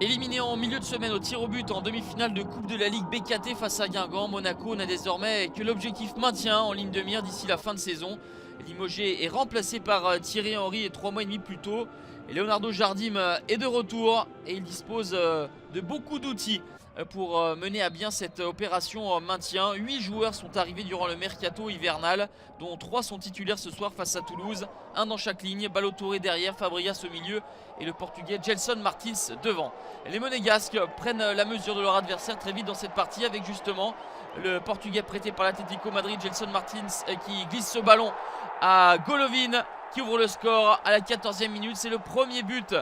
Éliminé en milieu de semaine au tir au but en demi-finale de Coupe de la Ligue BKT face à Guingamp, Monaco n'a désormais que l'objectif maintien en ligne de mire d'ici la fin de saison. Limogé est remplacé par Thierry Henry et 3 mois et demi plus tôt. Et Leonardo Jardim est de retour et il dispose de beaucoup d'outils pour mener à bien cette opération maintien. 8 joueurs sont arrivés durant le mercato hivernal, dont 3 sont titulaires ce soir face à Toulouse. Un dans chaque ligne, Ballo-Touré derrière, Fabregas au milieu et le portugais Gelson Martins devant. Les Monégasques prennent la mesure de leur adversaire très vite dans cette partie avec justement le portugais prêté par l'Atlético Madrid, Gelson Martins, qui glisse ce ballon à Golovin qui ouvre le score à la 14e minute. C'est le premier but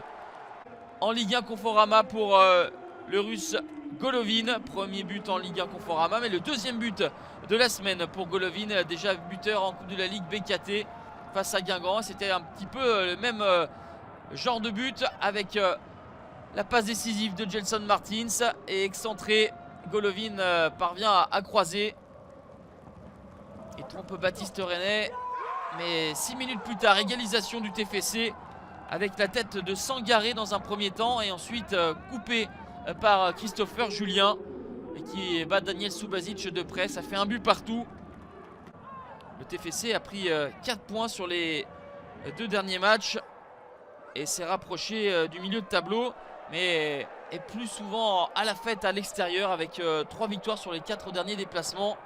en Ligue 1 Conforama pour le russe Golovin. Premier but en Ligue 1 Conforama, mais le deuxième but de la semaine pour Golovin, déjà buteur en Coupe de la Ligue BKT face à Guingamp. C'était un petit peu le même genre de but avec la passe décisive de Gelson Martins et excentré. Golovin parvient à croiser et trompe Baptiste René. Mais 6 minutes plus tard, égalisation du TFC avec la tête de Sangaré dans un premier temps et ensuite coupé par Christopher Julien qui bat Daniel Subasic de près. Ça fait un but partout. Le TFC a pris 4 points sur les 2 derniers matchs et s'est rapproché du milieu de tableau, mais est plus souvent à la fête à l'extérieur avec 3 victoires sur les 4 derniers déplacements.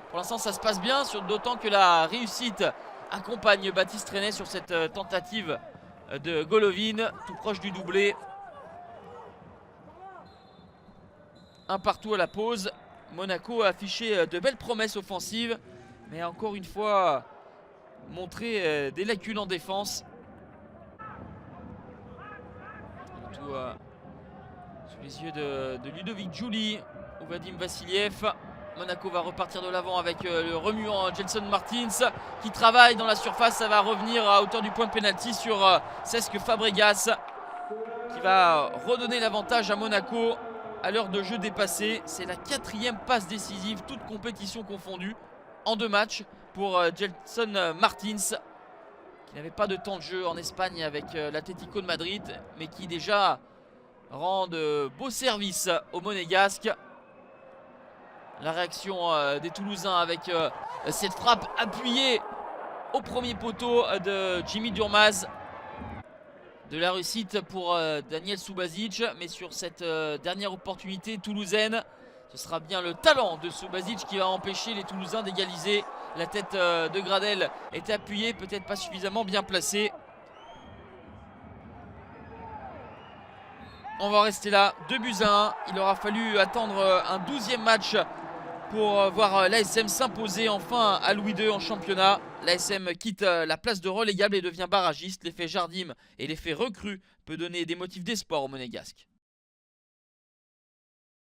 Pour l'instant ça se passe bien, d'autant que la réussite accompagne Baptiste René sur cette tentative de Golovin, tout proche du doublé. Un partout à la pause. Monaco a affiché de belles promesses offensives, mais encore une fois montré des lacunes en défense. Tout sous les yeux de Ludovic Giuli ou Vadim Vassiliev. Monaco va repartir de l'avant avec le remuant Gelson Martins qui travaille dans la surface. Ça va revenir à hauteur du point de pénalty sur Cesc Fabregas qui va redonner l'avantage à Monaco à l'heure de jeu dépassée. C'est la 4e passe décisive, toute compétition confondue, en 2 matchs pour Gelson Martins qui n'avait pas de temps de jeu en Espagne avec l'Atlético de Madrid, mais qui déjà rend de beaux services aux Monégasques. La réaction des Toulousains avec cette frappe appuyée au premier poteau de Jimmy Durmaz. De la réussite pour Daniel Subasic, mais sur cette dernière opportunité toulousaine, ce sera bien le talent de Subasic qui va empêcher les Toulousains d'égaliser. La tête de Gradel est appuyée, peut-être pas suffisamment bien placée. On va rester là, 2-1. Il aura fallu attendre un 12e match pour voir l'ASM s'imposer enfin à Louis II en championnat. L'ASM quitte la place de relégable et devient barragiste. L'effet Jardim et l'effet recrue peut donner des motifs d'espoir aux Monégasques.